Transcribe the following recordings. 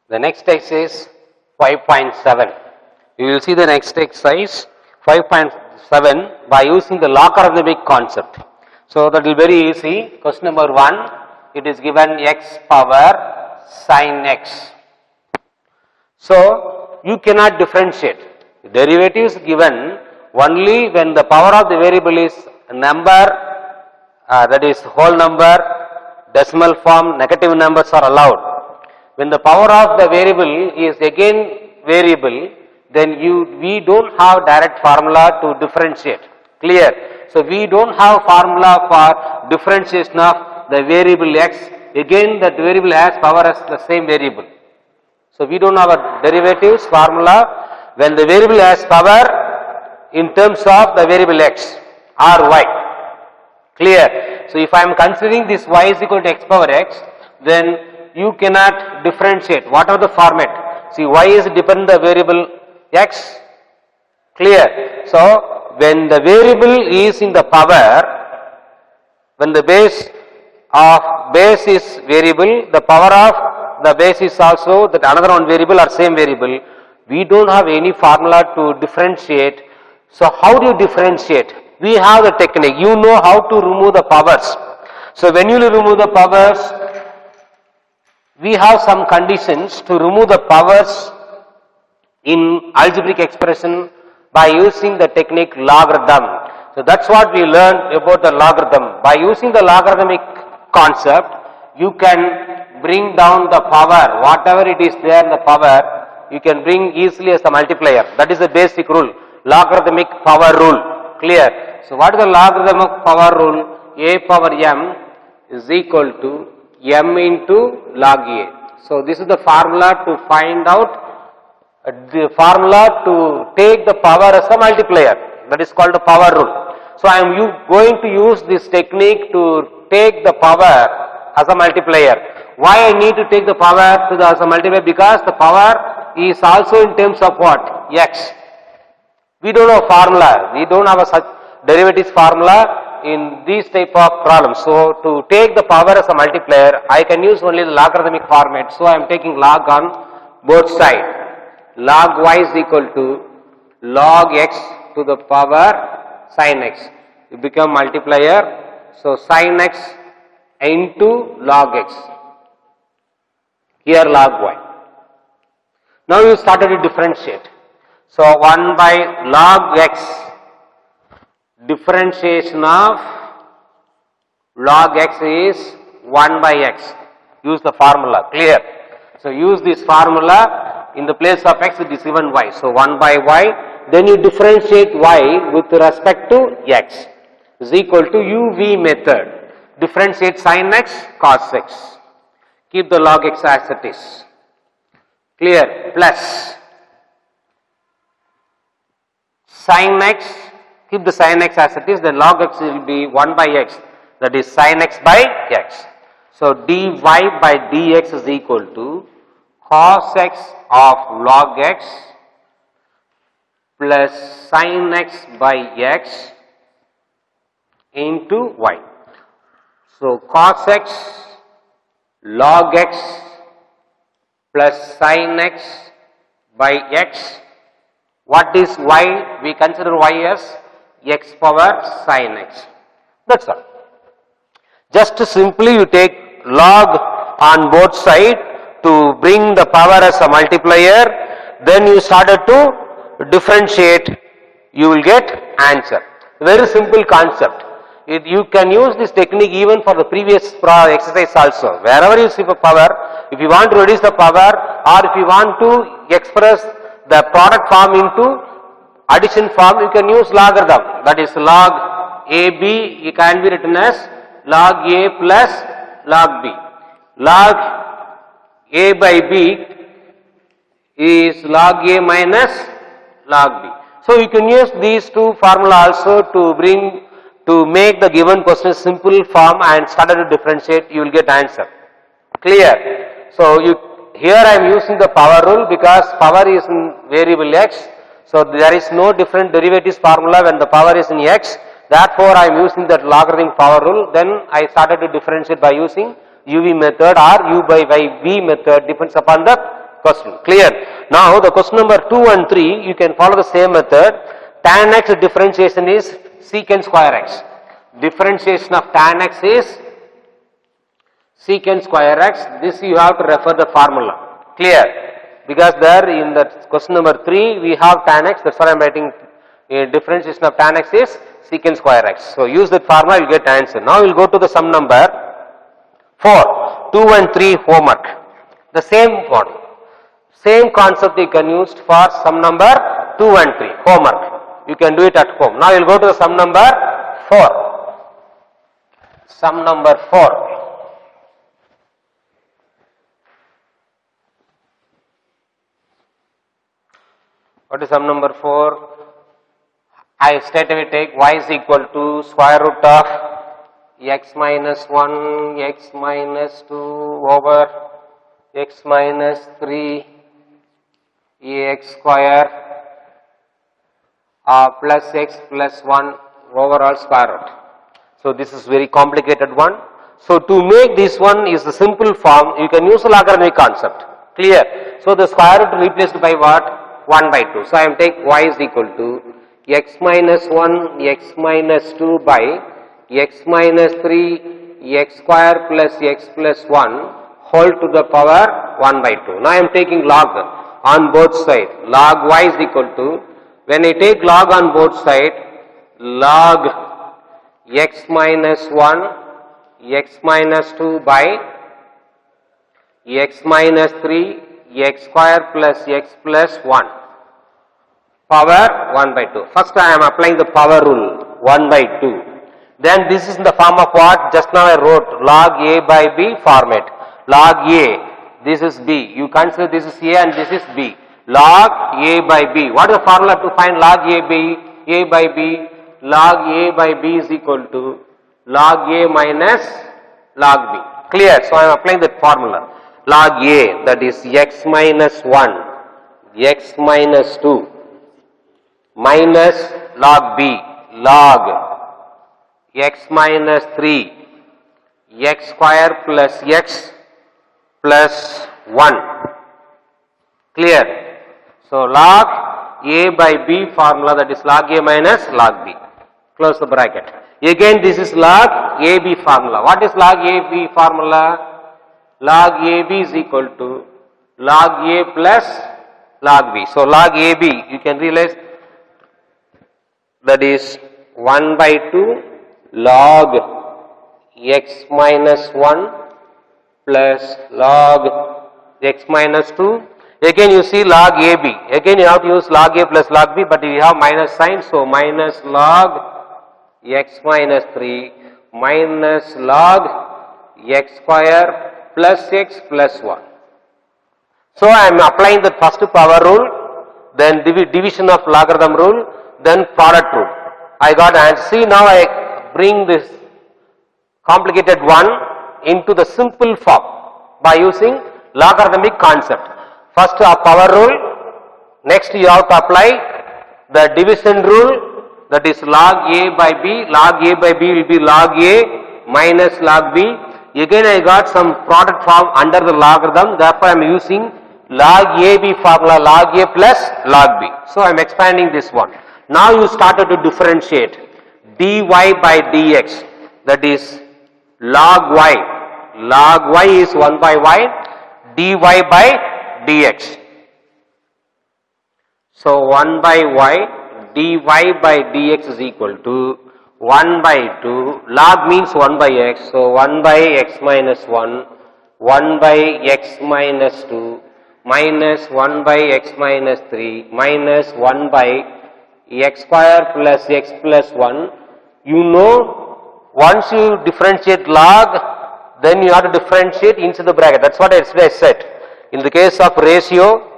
The next exercise 5.7. You will see the next exercise 5.7 by using the logarithmic concept. So that will be very easy. Question number 1, it is given x power sin x. So you cannot differentiate. Derivative is given only when the power of the variable is a number, that is whole number, decimal form, negative numbers are allowed. When the power of the variable is again variable, then we don't have direct formula to differentiate. Clear? So we don't have formula for differentiation of the variable x. Again that variable has power as the same variable. So we don't have a derivatives formula when the variable has power in terms of the variable x or y. Clear? So if I am considering this y is equal to x power x, then you cannot differentiate whatever the format. See, y is dependent on the variable x. Clear? So when the variable is in the power, when the base is variable, the power of the base is also that another one variable or same variable, we don't have any formula to differentiate. So how do you differentiate? We have the technique. You know how to remove the powers. So when you remove the powers, we have some conditions to remove the powers in algebraic expression by using the technique logarithm. So that's what we learned about the logarithm. By using the logarithmic concept, you can bring down the power, whatever it is there in the power, you can bring easily as a multiplier. That is the basic rule, logarithmic power rule. Clear? So what is the logarithmic power rule? A power m is equal to m into log a. So this is the formula to find out, the formula to take the power as a multiplier. That is called the power rule. So I am going to use this technique to take the power as a multiplier. Why I need to take the power to the as a multiplier? Because the power is also in terms of what? X. We don't have a formula. We don't have a such derivatives formula in these type of problems. So to take the power as a multiplier, I can use only the logarithmic format. So I am taking log on both sides. Log y is equal to log x to the power sin x. You become multiplier. So sin x into log x. Here log y. Now you started to differentiate. So 1 by log x, differentiation of log x is 1 by x. Use the formula. Clear? So use this formula, in the place of x it is given y. So 1 by y, then you differentiate y with respect to x is equal to UV method. Differentiate sin x, cos x. Keep the log x as it is. Clear? Plus sin x, keep the sin x as it is, then log x will be 1 by x, that is sin x by x. So dy by dx is equal to cos x of log x plus sin x by x into y. So cos x log x plus sin x by x. What is y? We consider y as x power sin x. That's all. Just simply you take log on both sides to bring the power as a multiplier. Then you started to differentiate. You will get answer. Very simple concept. You can use this technique even for the previous exercise also. Wherever you see the power, if you want to reduce the power or if you want to express the product form into addition form, you can use logarithm. That is log AB, it can be written as log A plus log B. Log A by B is log A minus log B. So you can use these two formula also to make the given question simple form and started to differentiate, you will get answer. Clear? So here I am using the power rule because power is in variable x. So there is no different derivatives formula when the power is in x. Therefore I am using that logarithmic power rule. Then I started to differentiate by using UV method or U by V method, depends upon the question. Clear? Now the question number 2 and 3, you can follow the same method. Tan x differentiation is secant square x. Differentiation of tan x is secant square x. This you have to refer the formula. Clear? Because there in the question number 3 we have tan x, that's why I am writing differentiation of tan x is secant square x. So use that formula, you will get answer. Now we will go to the sum number 4, 2 and 3 homework. The same one, same concept you can use for sum number 2 and 3 homework. You can do it at home. Now we will go to the sum number 4. Sum number 4. What is sum number 4? I straight away take y is equal to square root of x minus 1, x minus 2 over x minus 3 ax square plus x plus 1 overall square root. So this is very complicated one. So to make this one is the simple form, you can use a logarithmic concept. Clear? So the square root replaced by what? 1 by 2. So I am take y is equal to x minus 1 x minus 2 by x minus 3 x square plus x plus 1 whole to the power 1 by 2. Now I am taking log on both sides. Log y is equal to, when I take log on both sides, log x minus 1 x minus 2 by x minus 3 x square plus x plus 1 power 1 by 2. First I am applying the power rule 1 by 2. Then this is in the form of what? Just now I wrote log a by b format. Log a, this is b. You consider this is a and this is b. Log a by b. What is the formula to find log a by b? Log a by b is equal to log a minus log b. Clear? So I am applying that formula. Log a, that is x minus 1, x minus 2 minus log b, log x minus 3 x square plus x plus 1. Clear? So log a by b formula, that is log a minus log b. Close the bracket. Again this is log ab formula. What is log ab formula? Log ab is equal to log a plus log b. So log ab, you can realize that is 1 by 2 log x minus 1 plus log x minus 2. Again you see log ab. Again you have to use log a plus log b, but you have minus sign. So minus log x minus 3 minus log x square plus x plus 1. So I am applying the first power rule, then division of logarithm rule, then product rule. I got answer. See, now I bring this complicated one into the simple form by using logarithmic concept. First a power rule, next you have to apply the division rule, that is log a by b. Log a by b will be log a minus log b. Again I got some product form under the logarithm, therefore I am using log ab formula, log a plus log b. So I am expanding this one. Now you started to differentiate dy by dx, that is log y. Log y is 1 by y, dy by dx. So 1 by y, dy by dx is equal to 1 by 2, log means 1 by x, so 1 by x minus 1, 1 by x minus 2, minus 1 by x minus 3, minus 1 by x square plus x plus 1. You know, once you differentiate log, then you have to differentiate inside the bracket. That's what I said. In the case of ratio,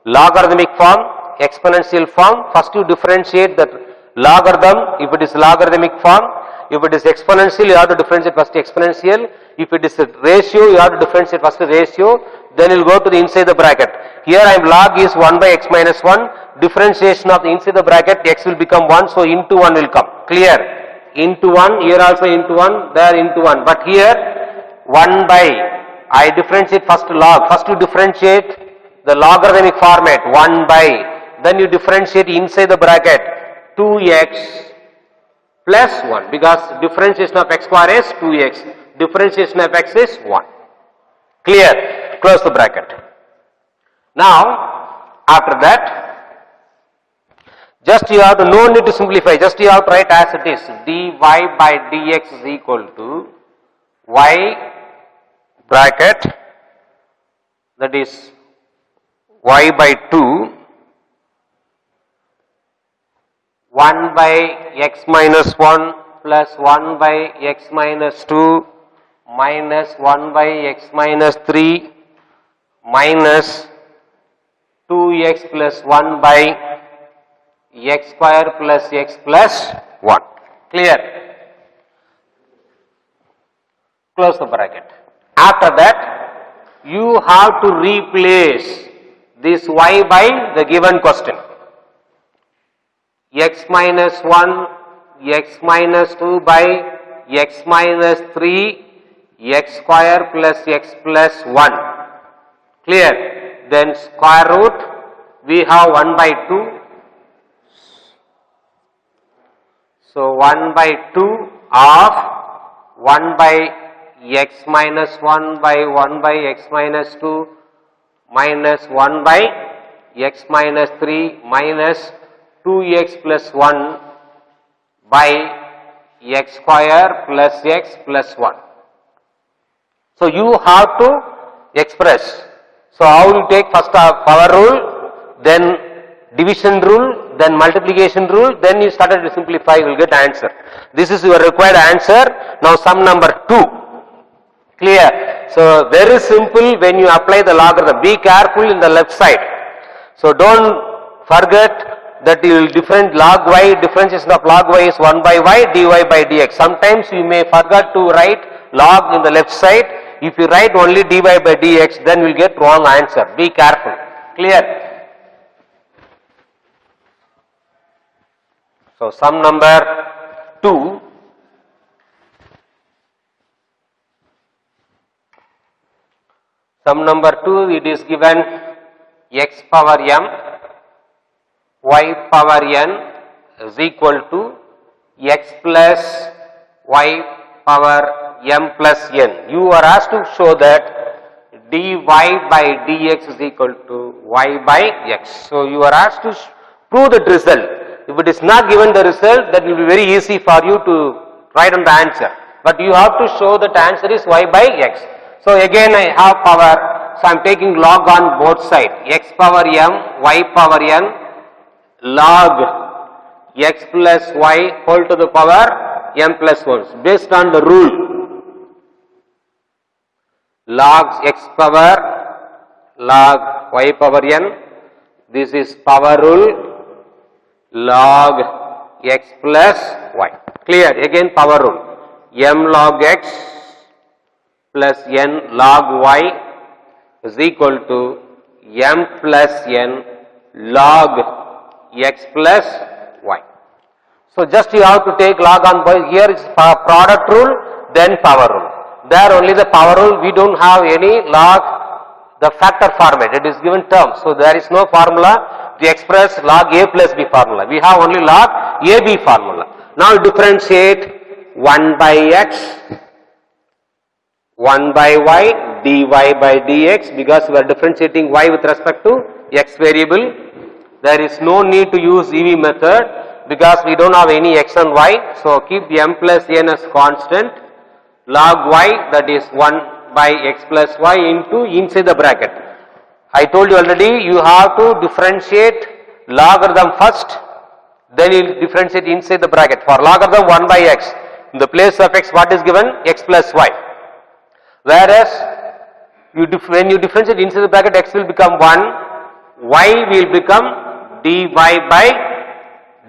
logarithmic form, exponential form, first you differentiate that logarithm if it is logarithmic form. If it is exponential, you have to differentiate first exponential. If it is a ratio, you have to differentiate first ratio. Then you will go to the inside the bracket. Here I am log is 1 by x minus 1. Differentiation of the inside the bracket, x will become 1. So into 1 will come. Clear? Into 1, here also into 1, there into 1. But here 1 by, I differentiate first log. First you differentiate the logarithmic format 1 by, then you differentiate inside the bracket 2x plus 1 because differentiation of x square is 2x, differentiation of x is 1. Clear? Close the bracket. Now, after that, just you have to, no need to simplify, just you have to write as it is, dy by dx is equal to y bracket, that is y by 2, 1 by x minus 1 plus 1 by x minus 2 minus 1 by x minus 3 minus 2x plus 1 by x square plus x plus 1. Clear? Close the bracket. After that, you have to replace this y by the given question. X minus 1, x minus 2 by x minus 3, x square plus x plus 1. Clear? Then square root, we have 1 by 2. So 1 by 2 of 1 by x minus 1 by 1 by x minus 2 minus 1 by x minus 3 minus 2x plus 1 by x square plus x plus 1. So you have to express. So how you take first power rule, then division rule, then multiplication rule, then you started to simplify, you will get answer. This is your required answer. Now sum number 2. Clear? So very simple when you apply the logarithm. Be careful in the left side. So don't forget that you will different log y, differentiation of log y is 1 by y, dy by dx. Sometimes you may forget to write log in the left side. If you write only dy by dx, then you will get wrong answer. Be careful. Clear? So sum number 2. Sum number 2, it is given x power m, y power n is equal to x plus y power m plus n. You are asked to show that dy by dx is equal to y by x. So you are asked to prove that result. If it is not given the result, that will be very easy for you to write on the answer. But you have to show that answer is y by x. So again I have power, so I am taking log on both sides, x power m, y power n, log x plus y whole to the power m plus 1 based on the rule. Log x power log y power n, this is power rule, log x plus y. Clear? Again power rule, m log x plus n log y is equal to m plus n log x plus y. So just you have to take log on both. Here is product rule, then power rule. There only the power rule, we don't have any log, the factor format, it is given term. So there is no formula to express log a plus b formula. We have only log ab formula. Now differentiate 1 by x, 1 by y, dy by dx, because we are differentiating y with respect to x variable. There is no need to use EV method because we don't have any x and y. So keep m plus n as constant. Log y, that is 1 by x plus y into inside the bracket. I told you already, you have to differentiate logarithm first, then you will differentiate inside the bracket. For logarithm 1 by x, in the place of x, what is given? X plus y. Whereas when you differentiate inside the bracket, x will become 1, y will become dy by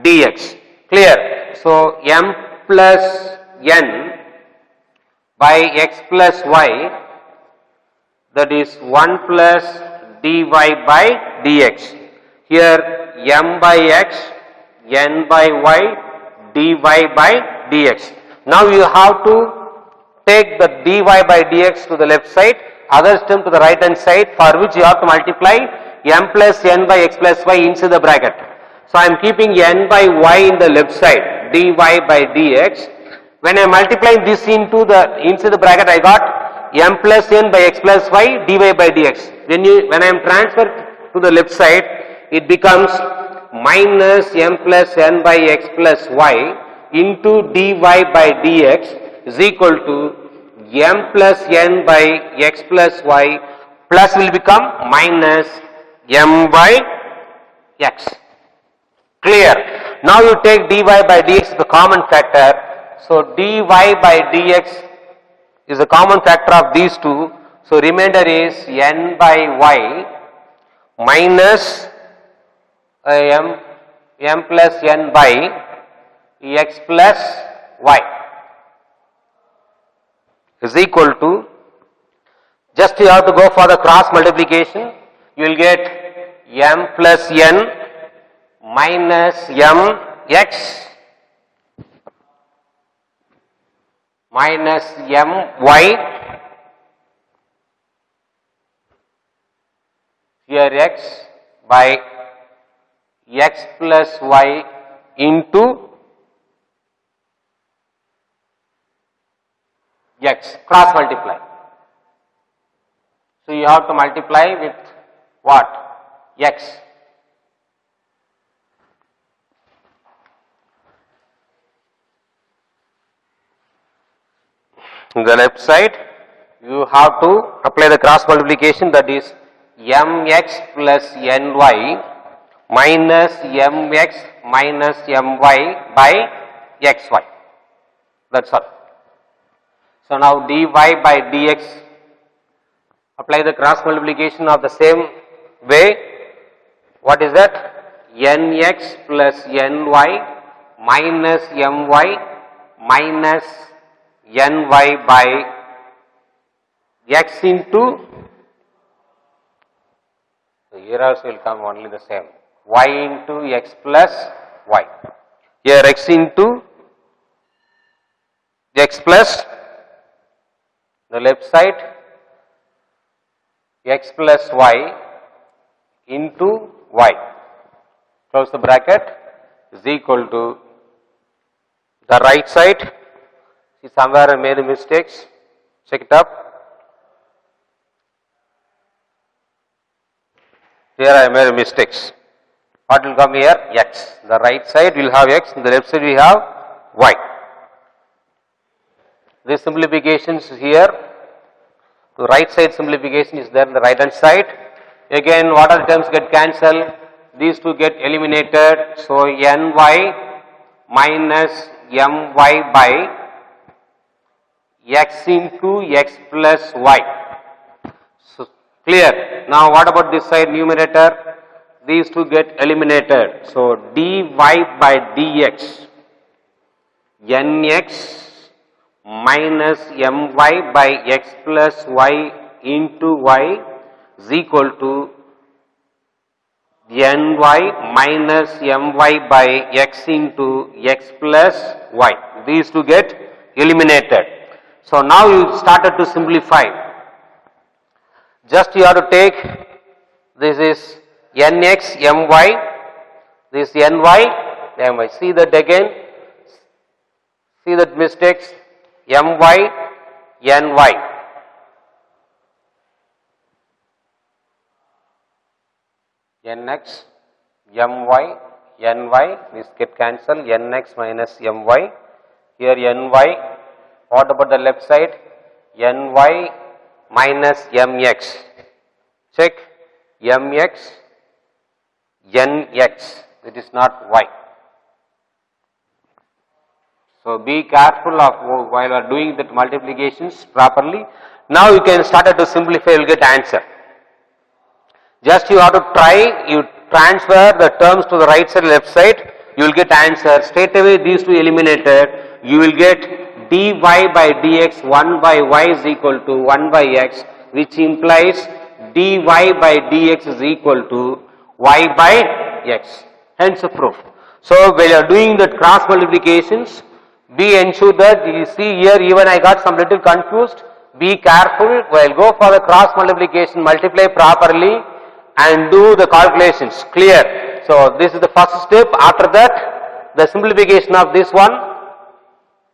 dx. Clear? So m plus n by x plus y, that is 1 plus dy by dx. Here m by x, n by y, dy by dx. Now you have to take the dy by dx to the left side, other term to the right hand side, for which you have to multiply m plus n by x plus y inside the bracket. So I am keeping n by y in the left side, dy by dx. When I multiply this into the inside the bracket, I got m plus n by x plus y dy by dx. When I am transferred to the left side, it becomes minus m plus n by x plus y into dy by dx is equal to m plus n by x plus y plus will become minus m by x. Clear? Now you take dy by dx the common factor. So dy by dx is the common factor of these two. So remainder is n by y minus m plus n by x plus y is equal to, just you have to go for the cross multiplication, you will get m plus n minus m x minus m y, here x by x plus y into x, cross multiply. So you have to multiply with what? X. In the left side, you have to apply the cross multiplication, that is mx plus ny minus mx minus my by xy. That's all. So now dy by dx, apply the cross multiplication of the same way. What is that? Nx plus ny minus my minus ny by x into, so here also will come only the same, y into x plus y. Here x into x plus the left side x plus y into y, close the bracket, is equal to the right side. See, somewhere I made mistakes, check it up. Here I made mistakes. What will come here? X. The right side will have x, the left side we have y. This simplification is here. The right side simplification is there on the right hand side. Again, what are the terms get cancelled? These two get eliminated. So ny minus my by x into x plus y. So clear. Now what about this side numerator? These two get eliminated. So dy by dx nx minus my by x plus y into y is equal to ny minus my by x into x plus y. These two get eliminated. So now you started to simplify. Just you have to take, this is nx my, this ny my. See that again, see that mistakes, my ny. Nx my ny, this get cancelled, nx minus my. Here ny. What about the left side? ny minus mx. Check mx, nx. It is not y. So be careful of while you are doing that multiplications properly. Now you can start to simplify, you will get answer. Just you have to try, you transfer the terms to the right side, left side, you will get answer. Straight away these two eliminated, you will get dy by dx 1 by y is equal to 1 by x, which implies dy by dx is equal to y by x. Hence the proof. So when you are doing that cross multiplications, be ensure that you see here even I got some little confused. Be careful while go for the cross multiplication, multiply properly. and do the calculations. Clear? So this is the first step. After that, the simplification of this one,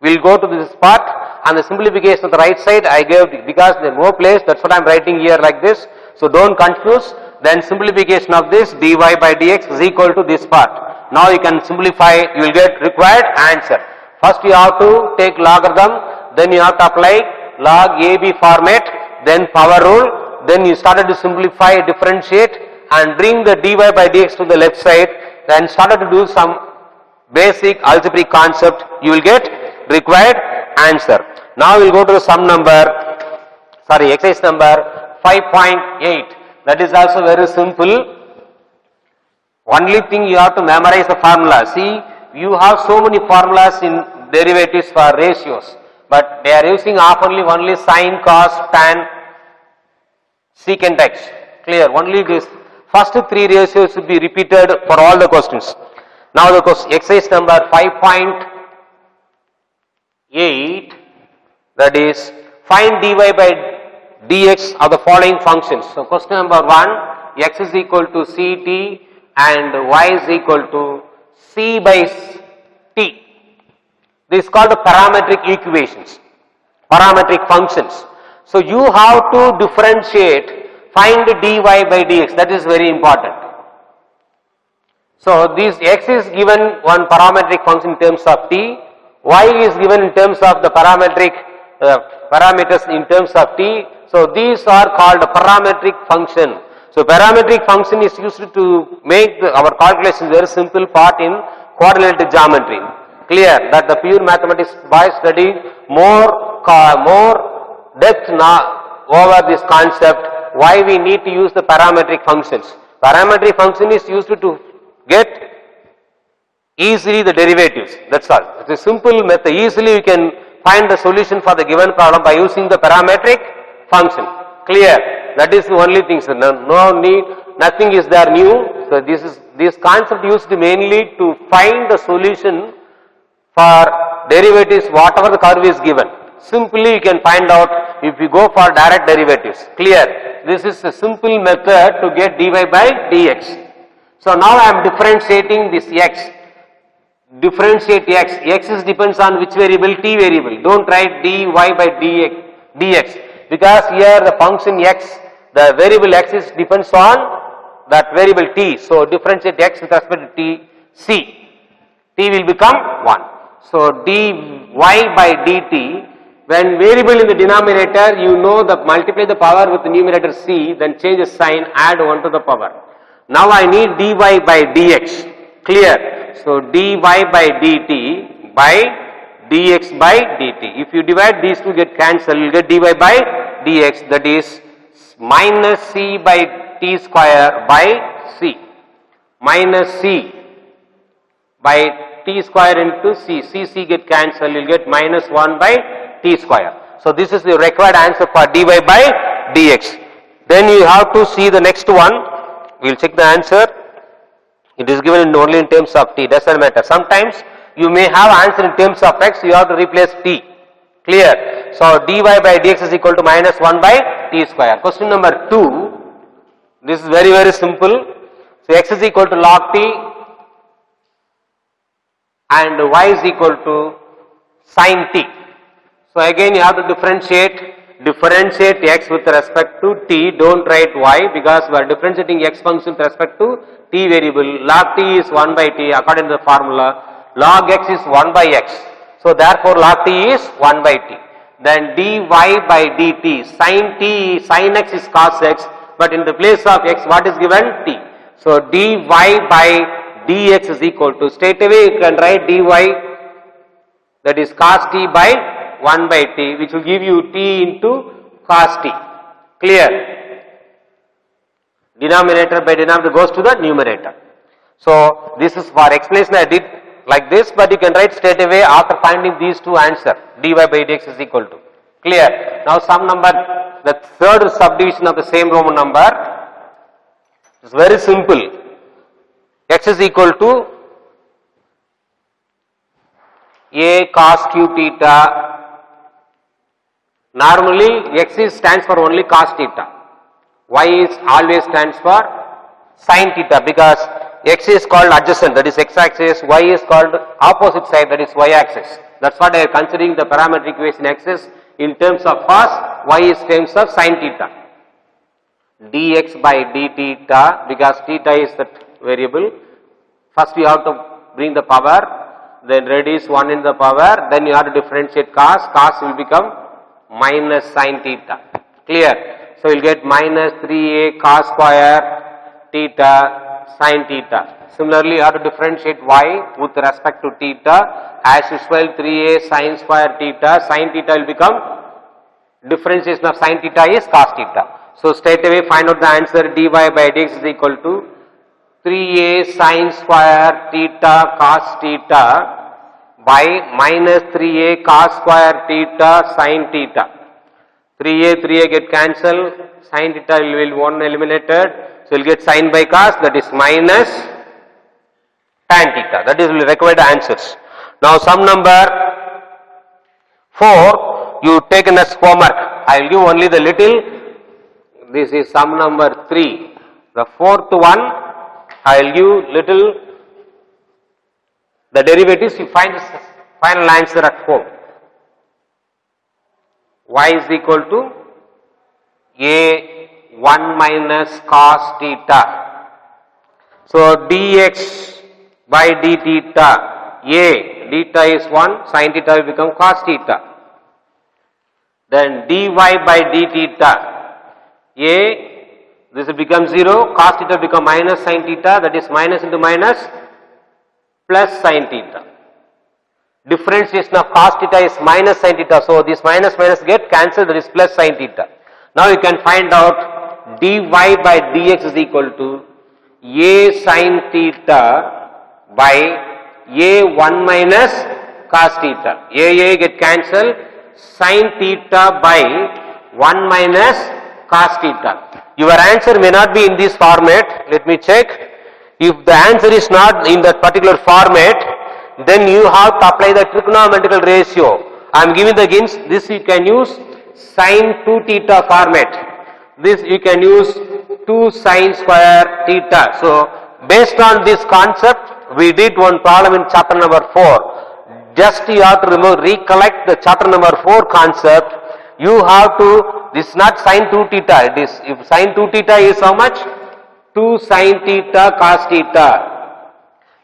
we'll go to this part, and the simplification of the right side I gave because there is no place, that's what I am writing here like this. So don't confuse. Then simplification of this dy by dx is equal to this part. Now you can simplify, you will get required answer. First you have to take logarithm, then you have to apply log AB format, then power rule, then you started to simplify, differentiate and bring the dy by dx to the left side, then started to do some basic algebraic concept, you will get required answer. Now we will go to the sum number, exercise number 5.8. That is also very simple. Only thing you have to memorize the formula. See, you have so many formulas in derivatives for ratios, but they are using oftenly only sine, cos, tan, secant x. Clear? Only this first three ratios should be repeated for all the questions. Now the exercise number 5.8, that is find dy by dx of the following functions. So question number 1, x is equal to ct and y is equal to c by t. This is called the parametric equations, parametric functions. So you have to differentiate, find dy by dx, that is very important. So this x is given one parametric function in terms of t, y is given in terms of the parametric parameters in terms of t. So these are called parametric function. So parametric function is used to make our calculation very simple part in coordinate geometry. Clear that the pure mathematics boys study more depth now over this concept. Why we need to use the parametric functions? Parametric function is used to get easily the derivatives. That's all. It's a simple method. Easily you can find the solution for the given problem by using the parametric function. Clear? That is the only thing. So no need, nothing is there new. So this concept used mainly to find the solution for derivatives whatever the curve is given. Simply you can find out if you go for direct derivatives. Clear? This is a simple method to get dy by dx. So now I am differentiating this x. Differentiate x. X is depends on which variable? T variable. Don't write dy by dx because here the function x, the variable x is depends on that variable t. So differentiate x with respect to t, c. T will become 1. So dy by dt, when variable in the denominator, you know the multiply the power with the numerator c, then change the sign, add 1 to the power. Now I need dy by dx. Clear? So dy by dt by dx by dt. If you divide these two get cancelled, you will get dy by dx, that is minus c by t square by c. Minus c by t square into c. C get cancelled, you will get minus 1 by t square. So this is the required answer for dy by dx. Then you have to see the next one. We will check the answer. It is given only in terms of t, doesn't matter. Sometimes you may have answer in terms of x, you have to replace t. Clear? So dy by dx is equal to minus 1 by t square. Question number 2, this is very simple. So x is equal to log t and y is equal to sin t. So again you have to differentiate x with respect to t, don't write y because we are differentiating x function with respect to t variable. Log t is 1 by t according to the formula, log x is 1 by x. So therefore log t is 1 by t. Then dy by dt, sin x is cos x, but in the place of x what is given? T. So dy by dx is equal to, straight away you can write dy, that is cos t by 1 by t, which will give you t into cos t. Clear? Denominator by denominator goes to the numerator. So this is for explanation I did like this, but you can write straight away after finding these two answer. Dy by dx is equal to. Clear? Now sum number, the third subdivision of the same Roman number is very simple. X is equal to a cos q theta. Normally x is stands for only cos theta. Y is always stands for sin theta, because x is called adjacent, that is x axis, y is called opposite side, that is y axis. That's what I am considering the parametric equation x is in terms of cos, y is terms of sin theta. Dx by d theta, because theta is that variable. First you have to bring the power, then reduce 1 in the power, then you have to differentiate cos, cos will become minus sin theta. Clear? So you will get minus 3a cos square theta sin theta. Similarly, you have to differentiate y with respect to theta. As usual, 3a sin square theta, sin theta will become, differentiation of sin theta is cos theta. So straight away find out the answer, dy by dx is equal to 3a sin square theta cos theta by minus 3a cos square theta sin theta. 3a get cancelled, sin theta will 1 eliminated, so you will get sin by cos, that is minus tan theta. That is will required answers. Now sum number 4 you taken as homework. I will give only the little. This is sum number 3. The fourth one I will give little. The derivatives you find the final answer at home. Y is equal to a 1 minus cos theta. So dx by d theta, a theta is 1, sin theta will become cos theta. Then dy by d theta, a, this will become 0, cos theta will become minus sin theta, that is minus into minus plus sin theta. Differentiation of cos theta is minus sin theta, so this minus minus get cancelled, that is plus sin theta. Now you can find out dy by dx is equal to a sin theta by a 1 minus cos theta. A get cancelled, sin theta by 1 minus cos theta. Your answer may not be in this format. Let me check. If the answer is not in that particular format, then you have to apply the trigonometrical ratio. I am giving the hints. This you can use sin 2 theta format. This you can use 2 sin square theta. So based on this concept, we did one problem in chapter number 4. Just you have to recollect the chapter number 4 concept. You have to, this is not sin 2 theta, it is, if sin 2 theta is how much? 2 sin theta cos theta.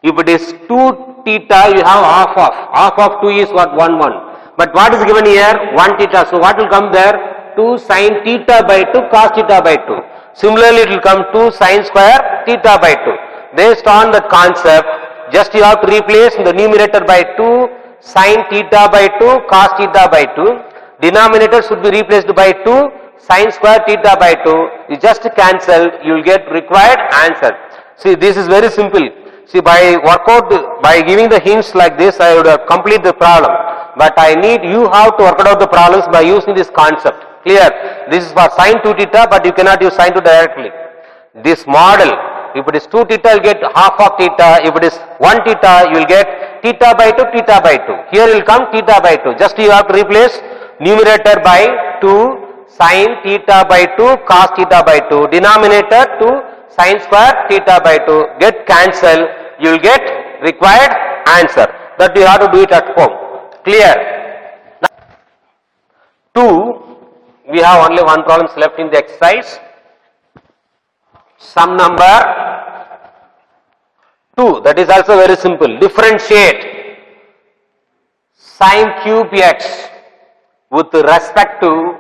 If it is 2 theta, you have half of 2 is what? 1 1. But what is given here? 1 theta. So what will come there? 2 sin theta by 2 cos theta by 2. Similarly, it will come 2 sin square theta by 2. Based on that concept, just you have to replace the numerator by 2 sin theta by 2 cos theta by 2. Denominator should be replaced by 2 sin square theta by 2. You just cancel, you will get required answer. See, this is very simple. See, by giving the hints like this, I would have complete the problem. But I need you have to work out the problems by using this concept. Clear? This is for sin 2 theta, but you cannot use sin 2 directly. This model, if it is 2 theta, you will get half of theta. If it is 1 theta, you will get theta by 2, theta by 2. Here will come theta by 2. Just you have to replace numerator by 2 sin theta by 2 cos theta by 2. Denominator 2 sin square theta by 2. Get cancel. You will get required answer. That you have to do it at home. Clear? Now, 2, we have only one problem left in the exercise. Sum number 2, that is also very simple. Differentiate sin cube x with respect to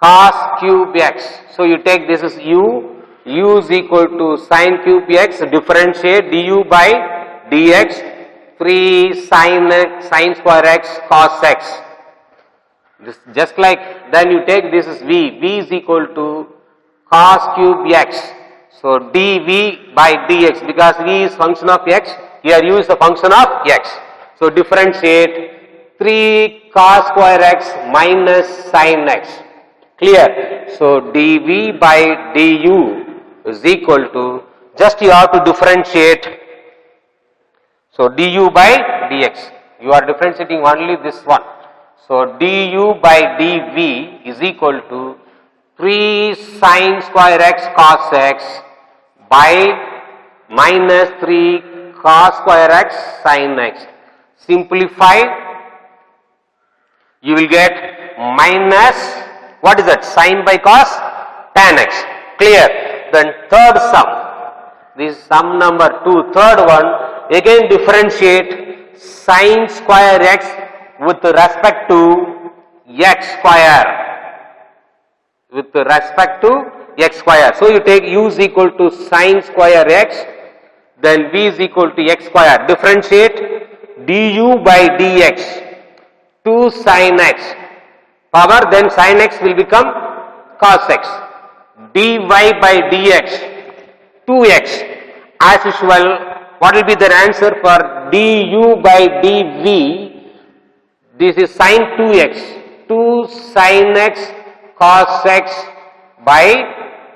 cos cube x. So you take this is u is equal to sin cube x, differentiate du by dx, 3 sin square x cos x. This just like, then you take this is v is equal to cos cube x. So dv by dx, because v is function of x, here u is the function of x. So differentiate 3 cos square x minus sin x. Clear? So dv by du is equal to, just you have to differentiate. So du by dx, you are differentiating only this one. So du by dv is equal to 3 sin square x cos x by minus 3 cos square x sin x. Simplify, you will get minus, what is that? Sin by cos, tan x. Clear? Then third sum, this is sum number 2, third one, again differentiate sin square x with respect to x square. With respect to x square. So you take u is equal to sin square x, then v is equal to x square. Differentiate du by dx, 2 sin x power, then sin x will become cos x. Dy by dx, 2x. As usual, what will be the answer for du by dv? This is sin 2x, 2 sin x cos x by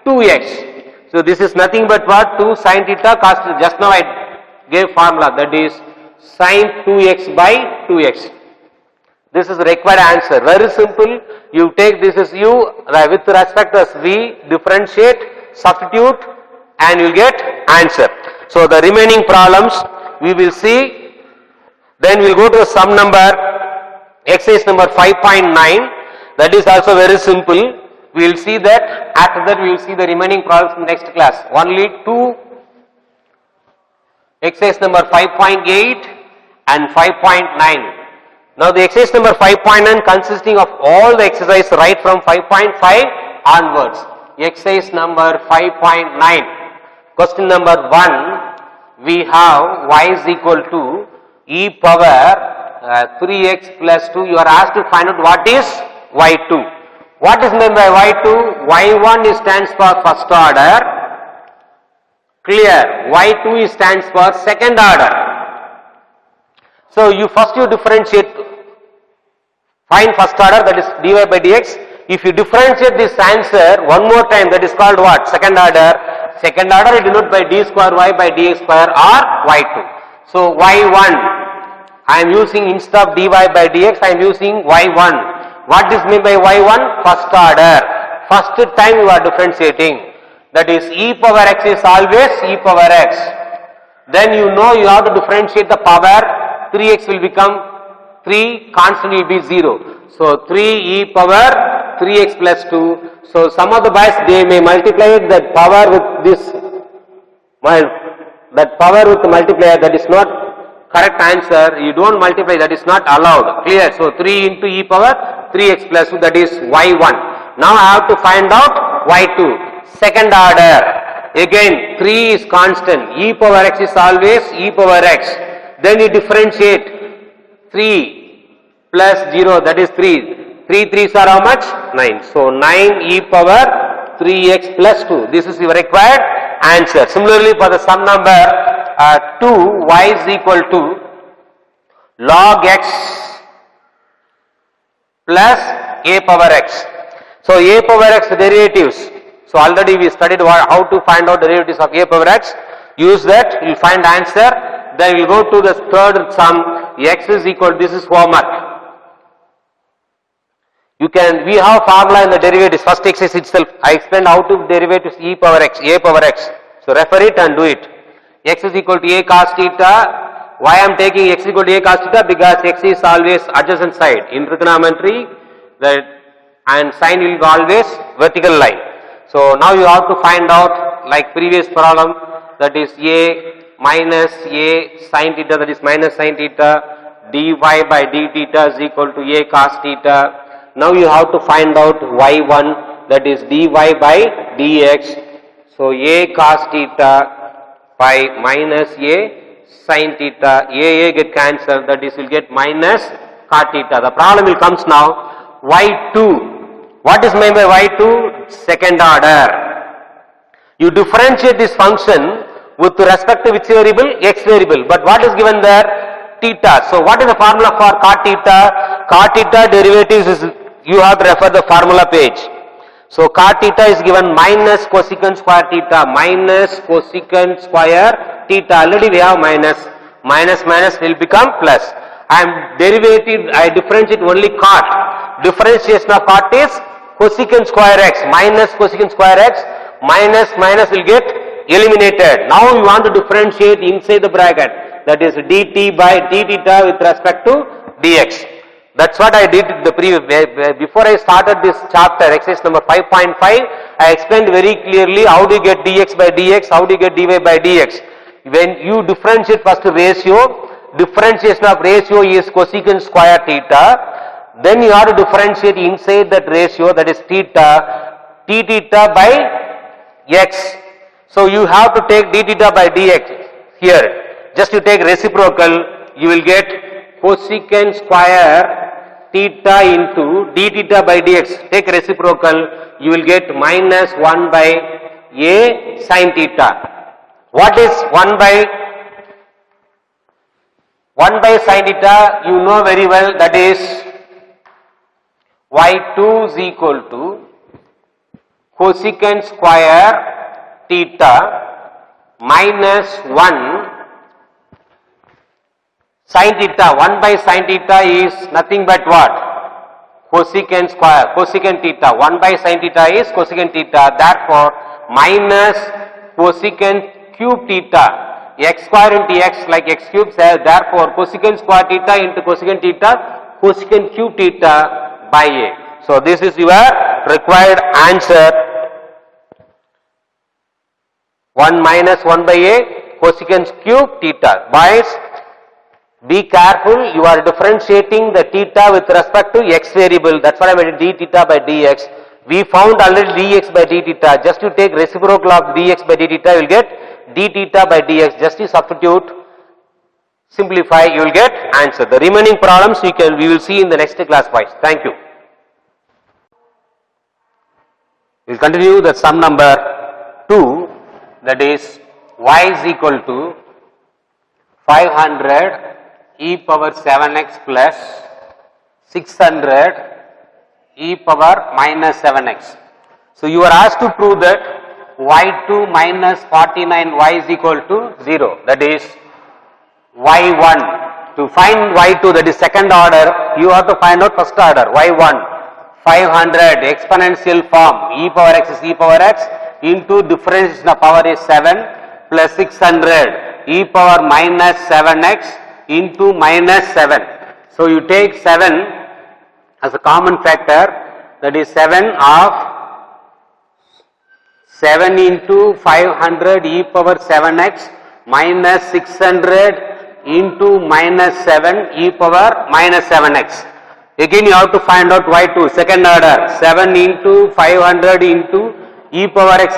2x. So this is nothing but what? 2 sin theta cos theta. Just now I gave formula, that is sin 2x by 2x. This is the required answer. Very simple. You take this as u with respect as v, differentiate, substitute, and you will get answer. So the remaining problems we will see. Then we will go to the sum number, exercise number 5.9. That is also very simple. We will see that. After that we will see the remaining problems in next class. Only two, exercise number 5.8 and 5.9. Now the exercise number 5.9 consisting of all the exercise right from 5.5 onwards. Exercise number 5.9. Question number 1, we have y is equal to e power 3x plus 2. You are asked to find out what is y2. What is meant by y2? y1 stands for first order. Clear. y2 stands for second order. So you differentiate, find first order, that is dy by dx. If you differentiate this answer one more time, that is called what? Second order. Second order denoted by d square y by dx square or y2. So y1, I am using, instead of dy by dx, I am using y1. What is meant by y1? First order. First time you are differentiating. That is e power x is always e power x. Then you know you have to differentiate the power. 3x will become 3, constant will be 0. So 3 e power 3x plus 2. So some of the boys, they may multiply that power with this, that power with the multiplier. That is not correct answer. You don't multiply, that is not allowed. Clear? So 3 into e power 3x plus 2, that is y1. Now I have to find out y2. Second order. Again 3 is constant. E power x is always e power x. Then you differentiate 3 plus 0, that is 3. 3 3s are how much? 9. So 9 e power 3x plus 2. This is your required answer. Similarly for the sum number 2, y is equal to log x plus a power x. So a power x derivatives. So already we studied how to find out derivatives of a power x. Use that, you will find answer. Then we will go to the third sum, x is equal, this is homework. We have formula in the derivatives, first exercise itself. I explained how to derivatives e power x, a power x. So refer it and do it. X is equal to a cos theta. Why I am taking x is equal to a cos theta? Because x is always adjacent side. In trigonometry, and sine will be always vertical line. So now you have to find out, like previous problem, that is a minus a sin theta, that is minus sin theta, dy by d theta is equal to a cos theta. Now you have to find out y1, that is dy by dx. So a cos theta by minus a sin theta, a get cancelled, that is will get minus cot theta. The problem will comes now, y2. What is meant by y2? Second order. You differentiate this function with respect to which variable? X variable. But what is given there? Theta. So what is the formula for cot theta? Cot theta derivatives is, you have to refer the formula page. So cot theta is given minus cosecant square theta, minus cosecant square theta. Already we have minus. Minus will become plus. I differentiate only cot. Differentiation of cot is cosecant square x minus cosecant square x minus minus will get eliminated. Now you want to differentiate inside the bracket, that is dt by d theta with respect to dx. That's what I did the before I started this chapter, exercise number 5.5, I explained very clearly how do you get dx by dx, how do you get dy by dx. When you differentiate first ratio, differentiation of ratio is cosecant square theta, then you have to differentiate inside that ratio, that is theta, t theta by x. So you have to take d theta by dx here. Just you take reciprocal, you will get cosecant square theta into d theta by dx. Take reciprocal, you will get minus 1 by a sin theta. What is 1 by sin theta? You know very well, that is y2 is equal to cosecant square theta minus 1 sin theta. 1 by sin theta is nothing but what? Cosecant square, cosecant theta. 1 by sin theta is cosecant theta. Therefore, minus cosecant cube theta. X square into x like x cube. Therefore, cosecant square theta into cosecant theta, cosecant cube theta by a. So, this is your required answer. 1 minus 1 by a cosecant cube theta. Boys, be careful, you are differentiating the theta with respect to x variable. That's what I made d theta by dx. We found already dx by d theta. Just to take reciprocal of dx by d theta, you will get d theta by dx. Just to substitute, simplify, you will get answer. The remaining problems we will see in the next class, boys. Thank you. We will continue the sum number 2, that is y is equal to 500 e power 7x plus 600 e power minus 7x. So you are asked to prove that y2 minus 49y is equal to 0. That is y1. To find y2, that is second order, you have to find out first order. y1, 500 exponential form, e power x is e power x into differentiation of power is 7 plus 600 e power minus 7x into minus 7. So you take 7 as a common factor, that is 7 of 7 into 500 e power 7x minus 600 into minus 7 e power minus 7x. Again you have to find out y2, second order, 7 into 500 into e power x,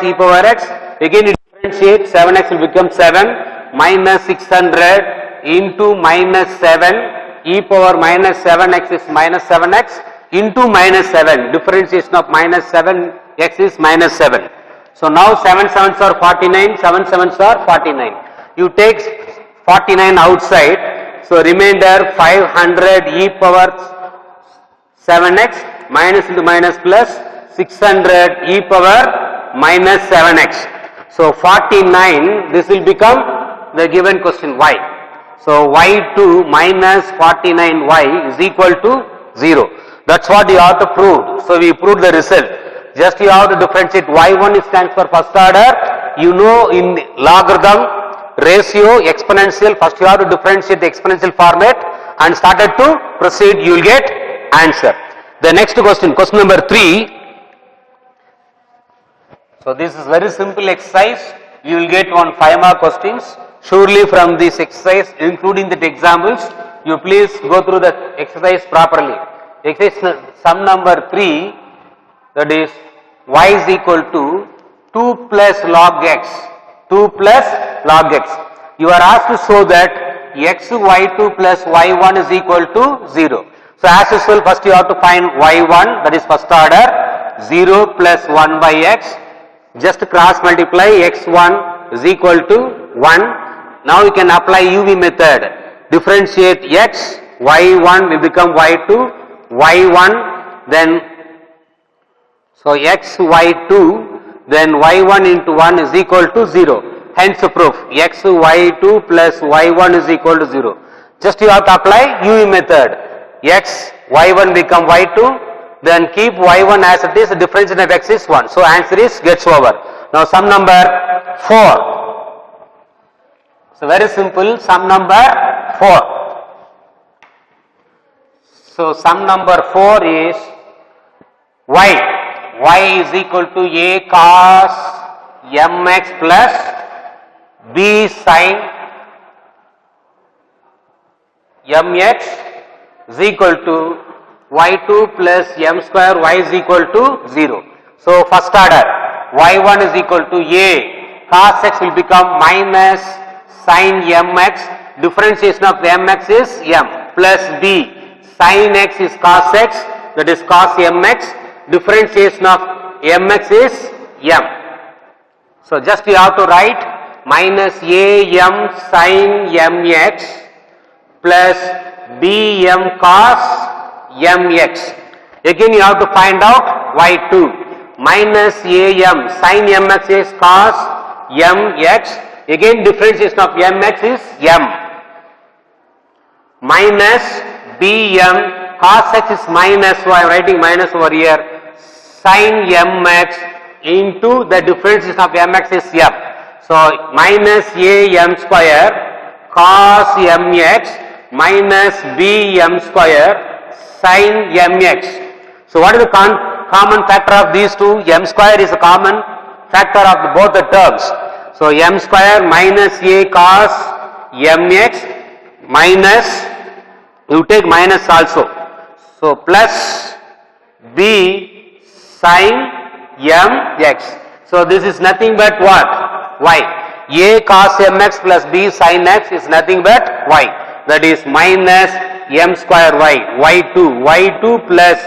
again you differentiate, 7x will become 7 minus 600 into minus 7 e power minus 7x is minus 7x into minus 7, differentiation of minus 7x is minus 7. So now 7 sevens are 49, 7 sevens are 49. You take 49 outside, so remainder 500 e power 7x minus into minus plus 600 e power minus 7x. So 49, this will become the given question y. So y2 minus 49y is equal to 0. That's what you have to prove. So we proved the result. Just you have to differentiate. y1 stands for first order. You know in logarithm, ratio, exponential, first you have to differentiate the exponential format and started to proceed, you will get answer. The next question, question number 3. So this is very simple exercise. You will get 5 mark questions. Surely from this exercise, including the examples, you please go through the exercise properly. Exercise sum number 3, that is y is equal to 2 plus log x. 2 plus log x. You are asked to show that x y2 plus y1 is equal to 0. So as usual, first you have to find y1, that is first order, 0 plus 1 by x. Just cross multiply, x1 is equal to 1. Now you can apply UV method. Differentiate x, y1 will become y2, y1, then so x y2, then y1 into 1 is equal to 0. Hence the proof, x y2 plus y1 is equal to 0. Just you have to apply UV method. X, y1 become y2, then keep y1 as it is, the differentiation of x is 1. So answer is gets over. Now sum number 4. So very simple, sum number 4. So sum number 4 is y is equal to a cos mx plus b sin mx is equal to y2 plus m square y is equal to 0. So first order y1 is equal to a cos x will become minus sin mx, differentiation of mx is m, plus b sin x is cos x, that is cos mx, differentiation of mx is m. So just you have to write minus am sin mx plus bm cos mx. Again you have to find out y2. Minus am sin mx is cos mx. Again differentiation of mx is m. Minus bm cos x is minus, so I am writing minus over here, sin mx into the differentiation of mx is m. So minus am square cos mx minus bm square sin mx. So what is the common factor of these two? M square is a common factor of both the terms. So m square minus a cos mx minus, you take minus also. So plus b sin mx. So this is nothing but what? Y. A cos mx plus b sin x is nothing but y. That is minus m square y, y2 plus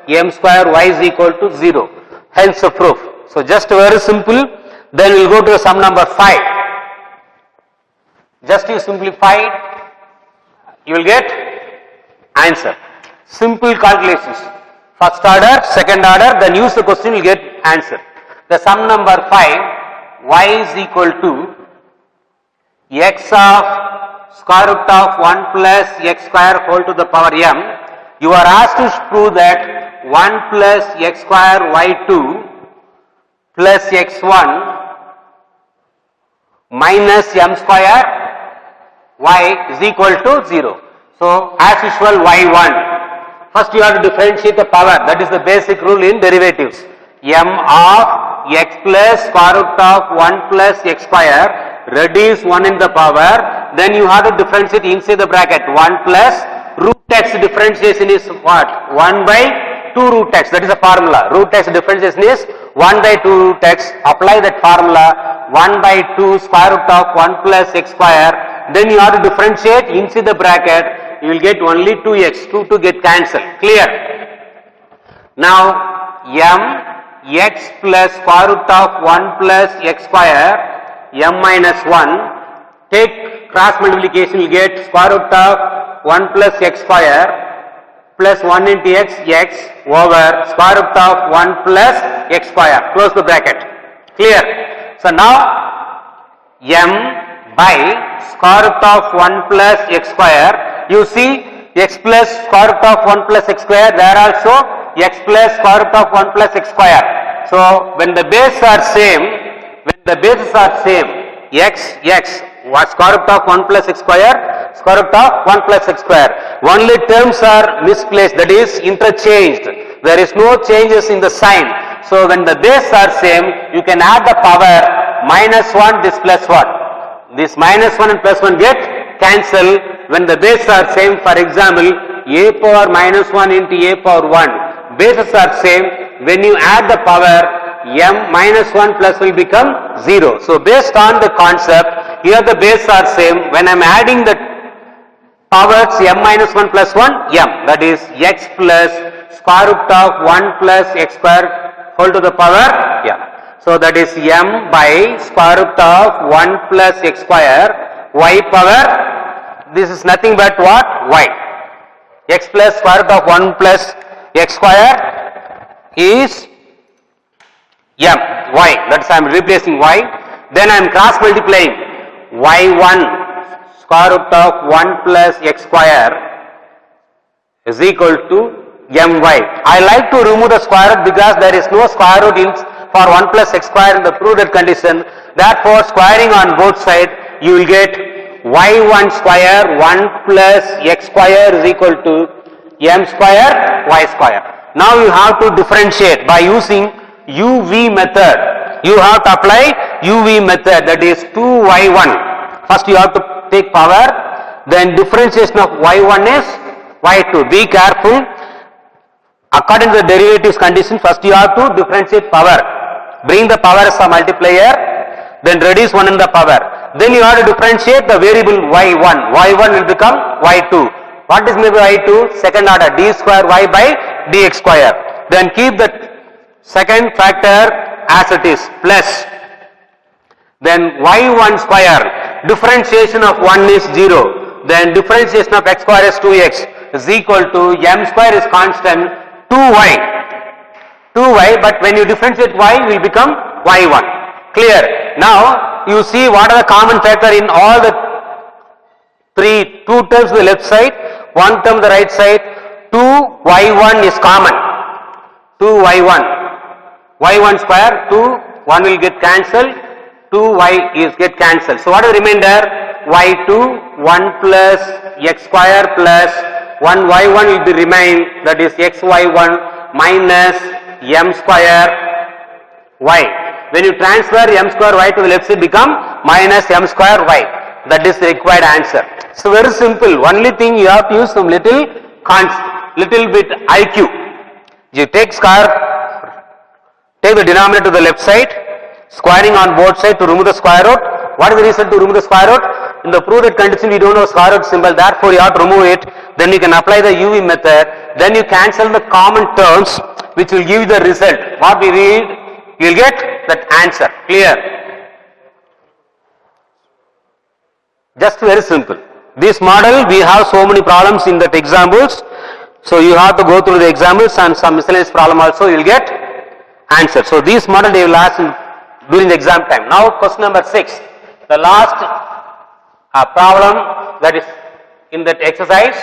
m square y is equal to 0. Hence the proof. So just very simple. Then we will go to the sum number 5. Just you simplify, you will get answer. Simple calculations. First order, second order, then use the question, you will get answer. The sum number 5, y is equal to x of square root of 1 plus x square whole to the power m. You are asked to prove that 1 plus x square y2 plus x1 minus m square y is equal to 0. So as usual y1. First you have to differentiate the power, that is the basic rule in derivatives. M of x plus square root of 1 plus x square, reduce 1 in the power, then you have to differentiate inside the bracket 1 plus root x differentiation is what? 1 by 2 root x, that is the formula. Root x differentiation is 1 by 2 root x, apply that formula 1 by 2 square root of 1 plus x square, then you have to differentiate inside the bracket, you will get only 2x, 2 to get cancelled, clear. Now m x plus square root of 1 plus x square, m minus 1, take cross multiplication, you will get square root of 1 plus x square plus 1 into x, x over square root of 1 plus x square, close the bracket, clear. So now m by square root of 1 plus x square, you see x plus square root of 1 plus x square, there also x plus square root of 1 plus x square. So when the bases are same, x was square root of 1 plus x square, square root of 1 plus x square. Only terms are misplaced, that is interchanged. There is no changes in the sign. So when the bases are same, you can add the power minus 1, this plus 1. This minus 1 and plus 1 get cancel when the bases are same. For example, a power minus 1 into a power 1. Bases are same. When you add the power, m minus 1 plus will become 0. So based on the concept, here the bases are same. When I am adding the powers m minus 1 plus 1, m, that is x plus square root of 1 plus x square whole to the power m. So that is m by square root of 1 plus x square, y power, this is nothing but what? Y. X plus square root of 1 plus x square is m, y, that is I am replacing y. Then I am cross multiplying y1 square root of 1 plus x square is equal to my. I like to remove the square root because there is no square root in for 1 plus x square in the proved condition. Therefore, squaring on both sides, you will get y1 square 1 plus x square is equal to m square y square. Now you have to differentiate by using UV method. You have to apply UV method, that is 2y1. First you have to take power, then differentiation of y1 is y2. Be careful. According to the derivatives condition, first you have to differentiate power. Bring the power as a multiplier, then reduce 1 in the power. Then you have to differentiate the variable y1. y1 will become y2. What is maybe y2? Second order, d square y by dx square. Then keep the second factor as it is, plus. Then y1 square, differentiation of 1 is 0. Then differentiation of x square is 2x is equal to m square is constant 2y. 2y, but when you differentiate y, will become y1. Clear? Now, you see what are the common factor in all the two terms to the left side, one term the right side. 2y1 is common. 2y1. y1 square, 2, 1 will get cancelled, 2y is get cancelled. So what is the remainder? y2, 1 plus x square plus 1 y1 will be remain, that is xy1 minus m square y. When you transfer m square y to the left side, become minus m square y. That is the required answer. So very simple. Only thing you have to use some little bit IQ. You take the denominator to the left side, squaring on both sides to remove the square root. What is the reason to remove the square root? In the proved condition, we don't know square root symbol, therefore you have to remove it. Then you can apply the UV method. Then you cancel the common terms, which will give you the result. What we read, you will get that answer. Clear? Just very simple. This model, we have so many problems in that examples. So you have to go through the examples and some miscellaneous problem also, you will get answer. So this model they will ask during the exam time. Now question number 6. The last problem that is in that exercise.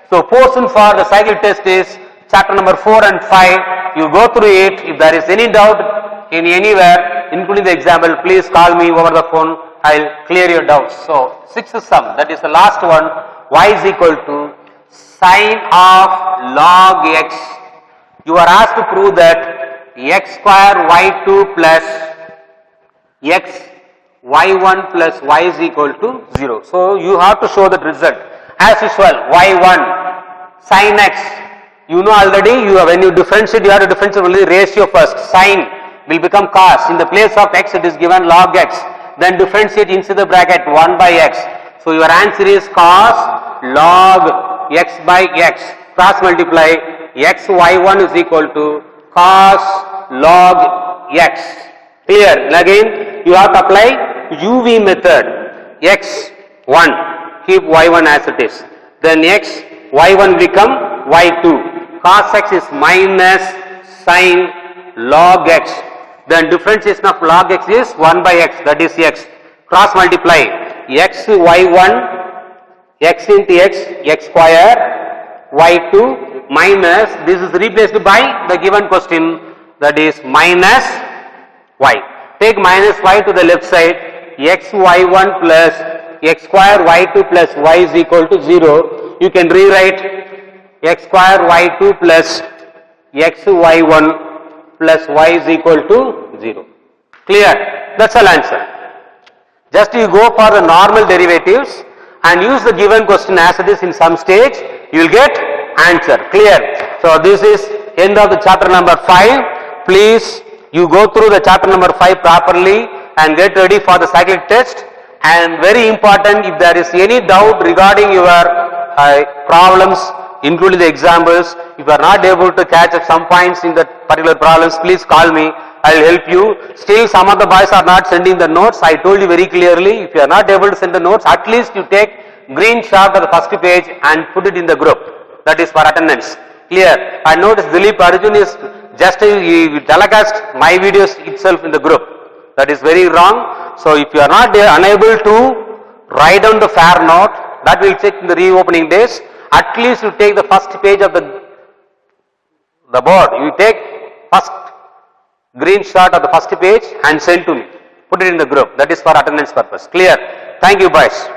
So portion for the cycle test is chapter number 4 and 5. You go through it. If there is any doubt in anywhere, including the example, please call me over the phone. I will clear your doubts. So 6th sum, that is the last one. Y is equal to sine of log x. You are asked to prove that x square y2 plus x y1 plus y is equal to 0. So you have to show that result. As usual, y1 sin x. You know already, when you differentiate, you have to differentiate only ratio first. Sin will become cos. In the place of x, it is given log x. Then differentiate inside the bracket 1 by x. So your answer is cos log x by x. Cross multiply, x y1 is equal to cos log x. Clear? And again, you have to apply UV method. x1, keep y1 as it is. Then x y1 become y2. Cos x is minus sin log x. Then differentiation of log x is 1 by x, that is x. Cross multiply, x y1, x into x, x square, y2 minus, this is replaced by the given question, that is minus y. Take minus y to the left side, x y1 plus x square y2 plus y is equal to 0. You can rewrite x square y2 plus x y1 plus y is equal to 0. Clear? That's all answer. Just you go for the normal derivatives and use the given question as it is in some stage, you will get answer. Clear? So this is end of the chapter number 5. Please you go through the chapter number 5 properly and get ready for the cyclic test. And very important, if there is any doubt regarding your problems, including the examples, if you are not able to catch up some points in that particular problems, please call me. I will help you. Still some of the boys are not sending the notes. I told you very clearly, if you are not able to send the notes, at least you take green shot of the first page and put it in the group. That is for attendance. Clear? I notice Dilip Arjun is just telecast my videos itself in the group. That is very wrong. So if you are not unable to write down the fair note, that will check in the reopening days. At least you take the first page of the the board. You take first green shot of the first page and send to me. Put it in the group. That is for attendance purpose. Clear? Thank you, boys.